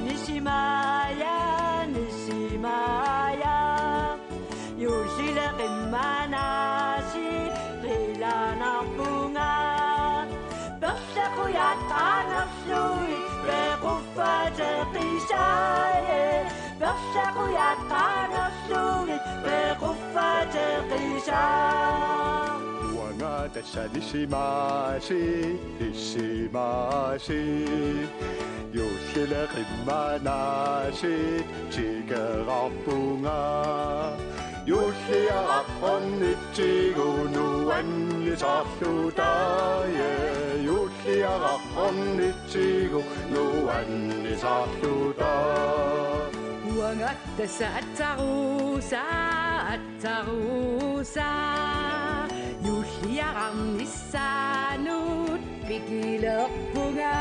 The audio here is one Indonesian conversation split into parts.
Nissimaya, Nissimaya, Yusila Manasi, Rilana Bunga, Bershakuyatana Flui, Berufata Pisaye, Bershakuyatana Flui, Berufata Pisaye. Wangata Nissimasi, Nissimasi. Yusila Manasi, Chigarabunga. Yusia Onnitigo Nuan Nisafludaye. Yusia Onnitigo Nuan Nisafludaye. Wangata Atarusa, Atarusa. Yusia Nisanut, Bigilabunga.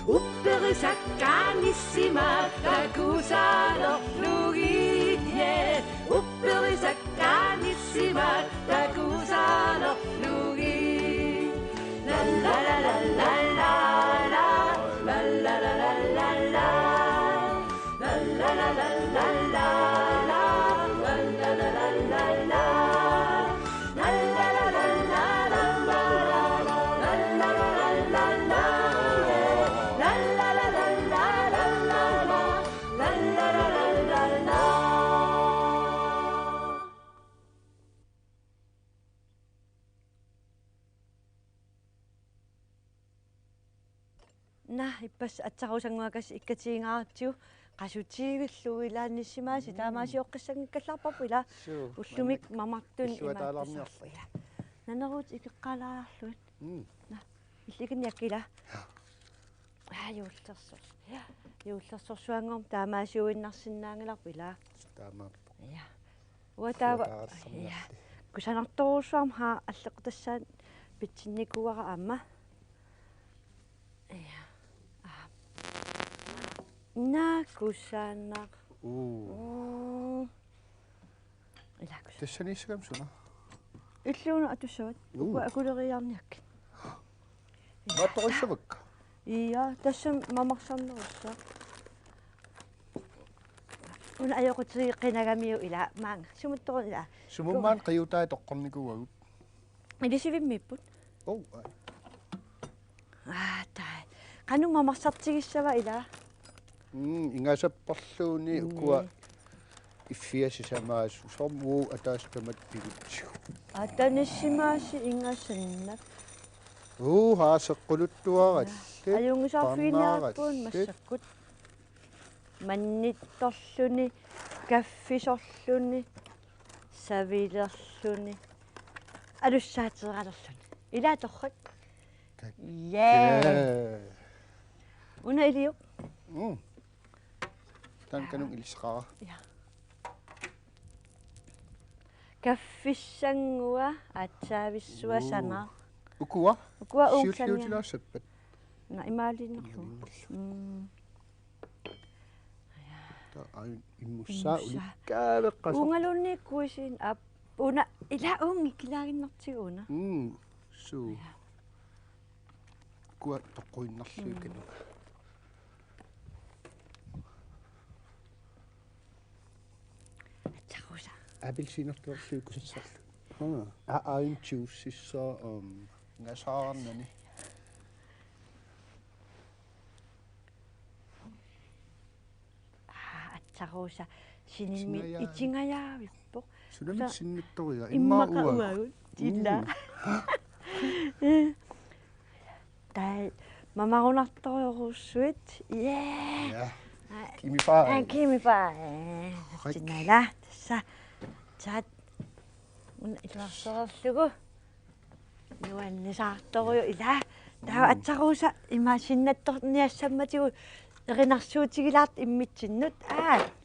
Upperisakkanissima takusalo flugie. Upperisakkanissima takusalo flugie. La la la la la la la la la la la la la la la la la la la иппас атсарусангуакас иккатиингаартиу qasutiivillуилаанниссимааси таамаасиоққиссангиккаллаарпарпу ила уллумик мамартун имааттассаарпуила нанерут икеққалаарлуит на илликинниаккила юуллерсорсуангорм таамаасиуиннарсинаангиларпу ила таамааппу я уатаава кусанарторуссуарм хаа аллеқутассаат питсинникуара аама я Nakusana. Тассанисгам суна. Иллуна атуссават. Ука акулериарниак. Маториссавак. Ия, тассам мамарсарнерусса. Уна аёқутри қинагамиу ила маанга. Сумутторун ила. Сумуммаан қиутаа тоққорникуагут. Илисивиммиппут. Оу. Тай. Кану мамарсартигиссава ила. Ингасаппарлууни укуа иффиасисамаас сормуу атаастамат пигутсу. Атаниссимааси ингасаннак. Хаасеққулуттуарат. Аюнгисарфиниарпуун массаккут. Маннитторлуни, каффисорлуни, савилерлуни. Алуссаатералерлуни. Илааторрак. Yeah. Уна илиу. Танканун илисқара. Ja. Kaffissangua atsaavissua sana. Ukua. Ukua ungsania. Siulliutilassappat. Na imaalinnerlu. Ta ain immussaa ulikkaaleqqas. Ungalunni kuisin ap una ila ungi kilaaginnertiguuna. Suu. Kua toqquinnerluukanu. Appelsinertuorluukusassarlu. Ain juicessa ngasaarnani. Atsarusa sinimmi itingajaavippo. Sunami sinnittoriga immaquagut tilla. Tai mamarunartoriorussuit. Yeah. Kimifaa. Kimifaa. Sinala tassa. Chat un ilarsorlugu nuannisaartoruju ila taa atsaruusa imasinnattorniassammatigu erinarsuutigilaart immitsinnut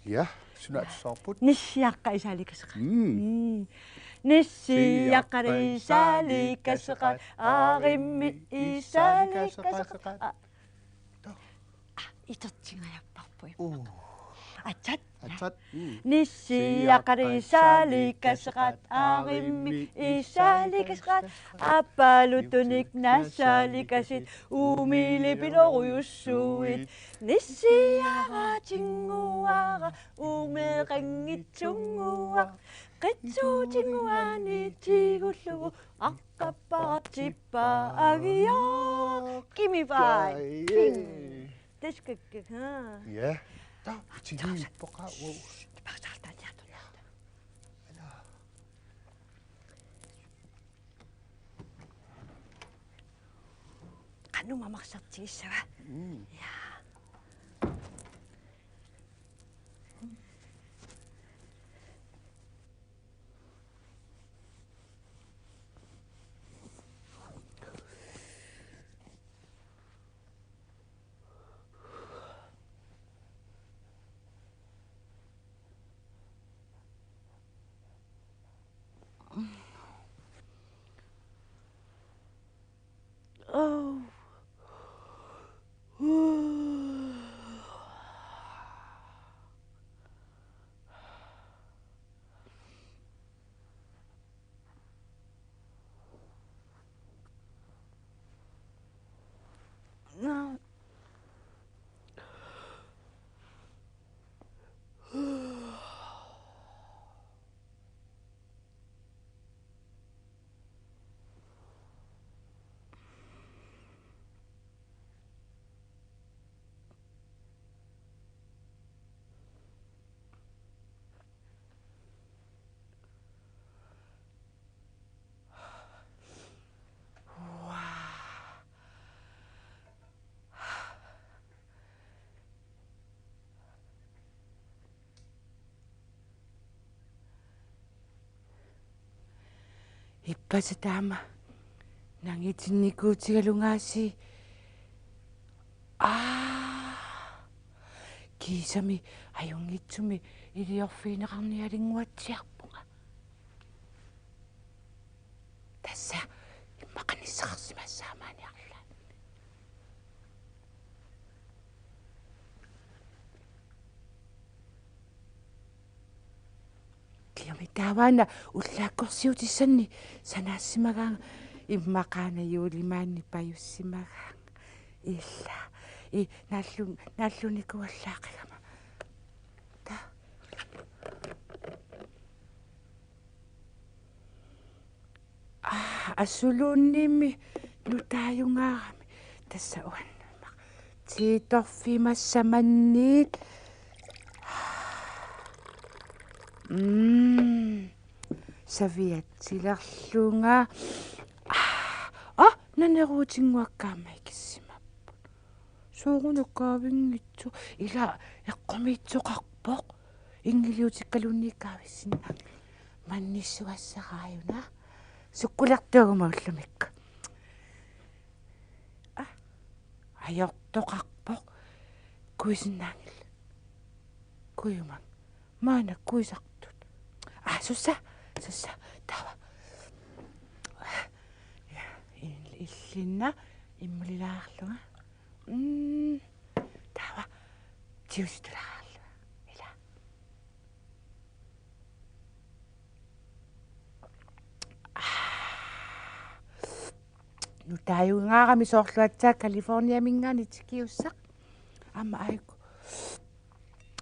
ja sunaatsaarput nissiaqqa isaalikasqa nissiaqqari isaalikasqa aarimmi isaalikasqa itertingajapparpui Atsat. Atsat. Nissi akarissali kasrat arimmi isali kasrat appalutunik nasali kasit umilipinoruyussuit nissi aratinguara umeqangitsunguaq qitsuutinguani tigullugu aqqapparatippa agio Gimme 5 Teskakkak ha Ja. Daar, zie je poka. Wow. Kanu mamaksartigissa va? Ja. Oh. No. Ipasatama nangitinikuutigalungaasi kiisami ajungitsumi iliorfiineqarnialinguatsiarpunga tassa immaqanissaqarsimassaamaaniarla kiamitaavaana ullaakkorsiutissanni sanaassimagaan immaqaana yuulimaanni payussimagaan illa nallunikuallaaqigama ta asuluunniimmi nutaajungaarami tassa uannamaq tiitorfimassamanniit saviatsilerlunga naneruutinguakkaamai kissimappu suurunukkaavingitsu ila eqqomiitsoqarpoq ingiliutikkalunniikkaavissina mannissuassaraayuna sukkulertuaguma ullumikka ajortoqarpoq kuisinnaangil kuyumang maana kuisartut sussa tawa illinna immulilaarluga tawa tiusitulaarluga ila nutaajungaarami soorluatsaa California mingaani tikiussaq amma aiku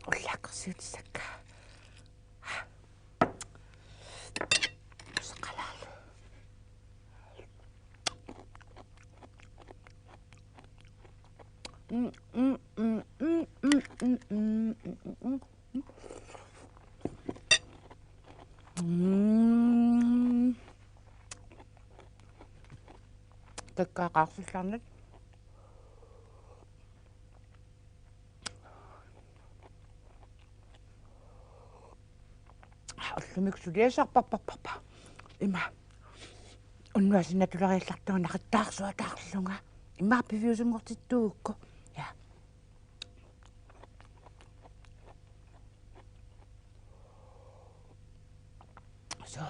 ullaakkorsiutissakka Takkaaqaarsullarnat ullumiksuliasarparparparpa ima unnuasinatulariallartuga naqittaarsuataarlunga immaappiviusungortittuukko ja so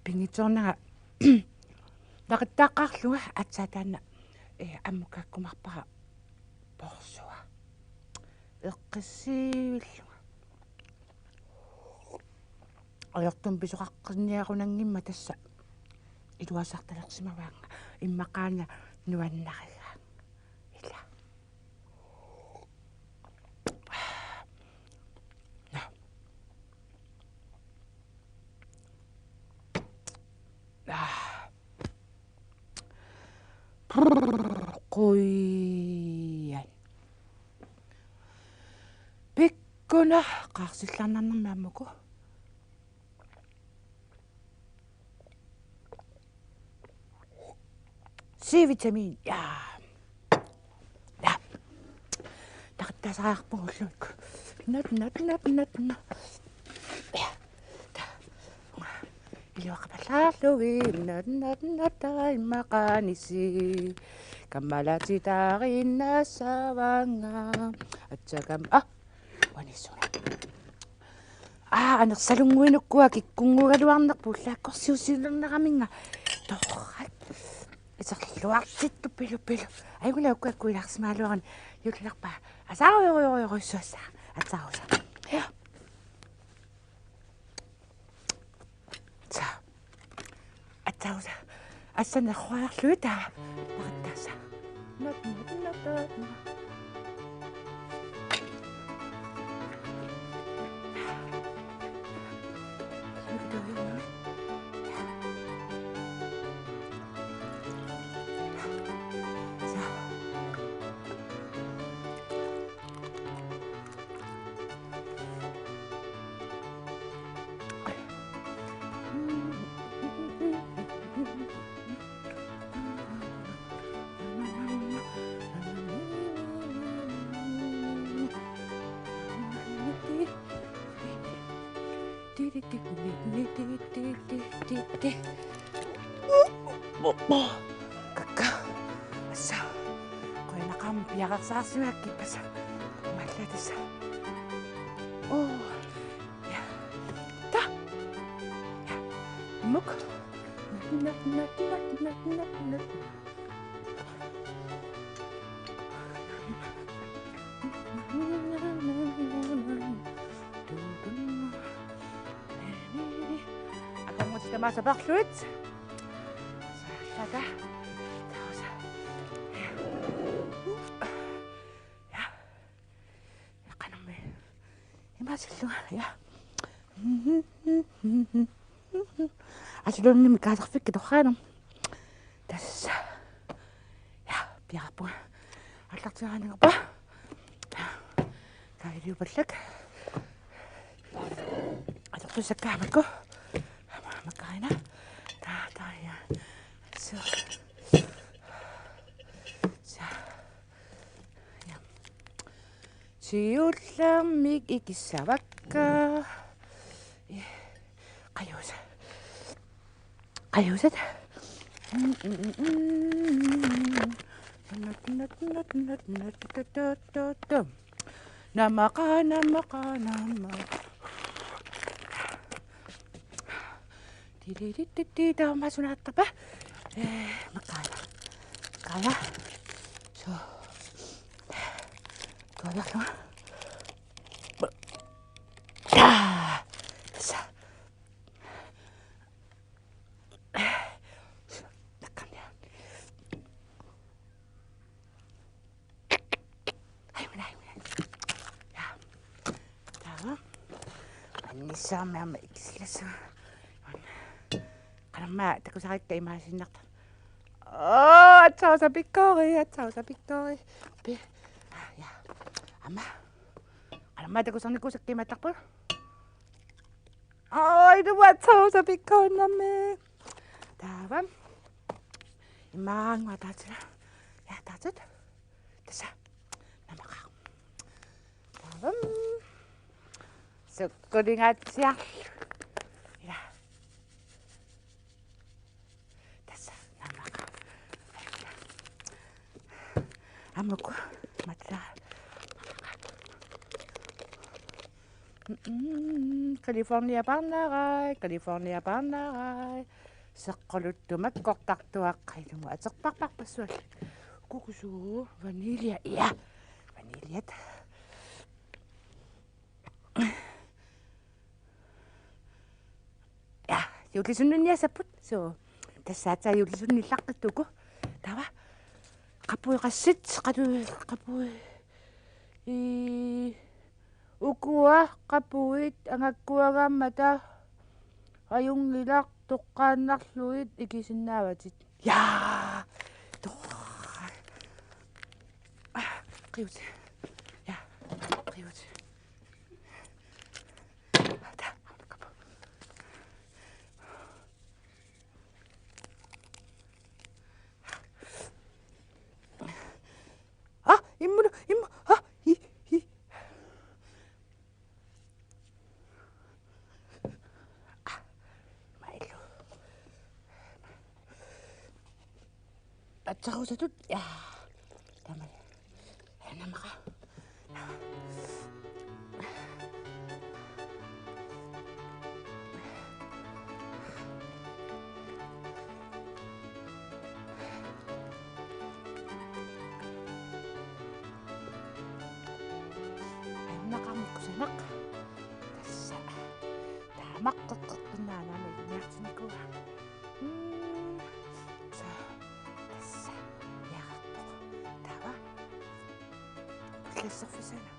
pingitsornaga naqittaaqaarluga atsaataanna ammukakkumarpara porsua эққиссиивиллуга аёртум писоқаққинниарунангимма тасса илуасарталерсимаваанга иммақаана нуаннарига ила Quyan pikkuna qaarsillarnarnermaammuku C-vitamin ja taqattasaarpungulluuk nat илуақапалаарлуги иммақааниси каммалатитаариннаассааваанга атсакам ванисуна анерсалунгуинуккуа киккунгугалуарнерпу уллааккорсиусилернераминга торрат исерлуартитту пилу айгулауккуилаарсимаалуарани юллерпа асааруйоруйоруйссуасса атсааруса атсауса ассанерруарлуита нартаса нат kakka assa qoinaqam piaqarsaarsimaakkippasa mallatassa ja ta ja muk nat Kita masa baklut. Saga. Terus. Ya. Ya kanam. Masih lu ya. Aslon ni mikasar fik dokhanam. Tas. Ya, biar apa. Atlak jangan apa. Kaya dia berlek. Atlak tu sekah aku. Makaina ya so ya siullamik ikissavakka qayusat namaqana Tidak masuk apa? Makanya, so, kau lihat lah, tekan ya, ayo, ya, tahu, ini sama ikhlas. Karena aku sakit kayak masih nak. Atau sampai kore. Ya, ama. Karena aku sakit kayak mata pun. Itu buat atau sampai kore name. Tahu? Imang mata aja. Ya, tahu. Terus, nama kau. Tahu? Sekuringat siang. Amuku matla California pandarai seqqaluttumak kortartuaqqailumu aterparparpassual kukusu vanilja ja vaniljet юлисунниасаппут суу тассаатаа юлисунниллартаттуку тава qappuiqassat qapui ukua qappuit angakkuagammata ajungilaq toqqaannarluit ikisinnaavatit yaa qiut yaa qiut immu mailu atsausatut ya tamal namaka nakangkusanak tassa tamakkaqqannaanami niartiniku sa tassa yaqarpoq tava pullasserfisana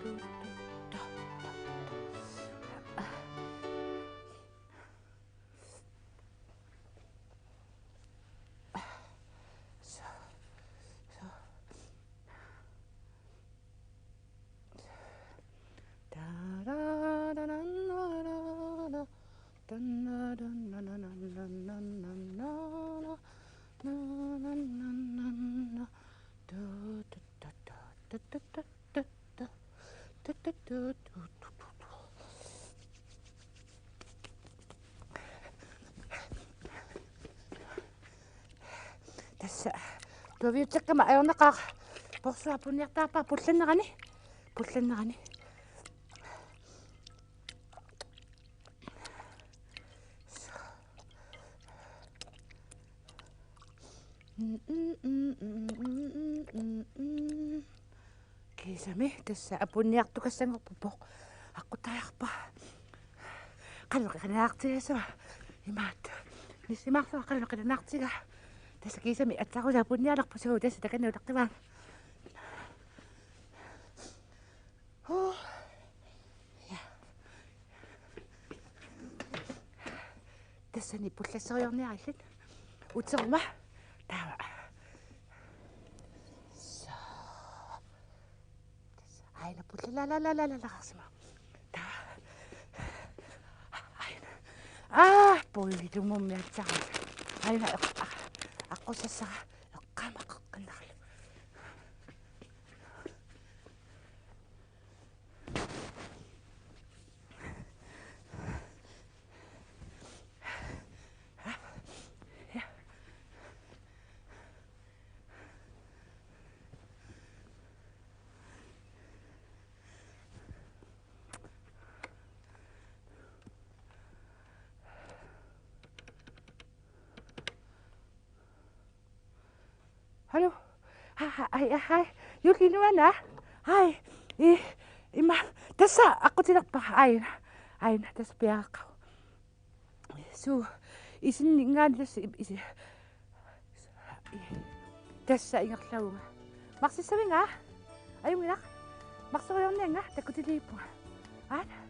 imaattunisua tässä tuoviutsakkama ajornaqaaq porsuapunniartaarpaa pullannerani kisami tässä apunniartukassangerpupoq aquttajarpa qalleqinaartigasua imaat nissimaarsuaq qalleqinaartiga tässä kisami atsarusa apunnialerpu suu tässä takannuulartivaan tässäni pullasserjorniarillat utseruma tava aina pullalalalalalarasima tava aina puilitumummiatsara aina aqusassara eqqamaqeqqannarlu Halo. Hai. Yuli nuana. Hai. Ima tässä aku tinappa aina tässä piakau. Isin ningaan isi. Tässä ingaklaunga. Maksissavinga. Ayunginak. Maksawayonenga takutilipu. Ana.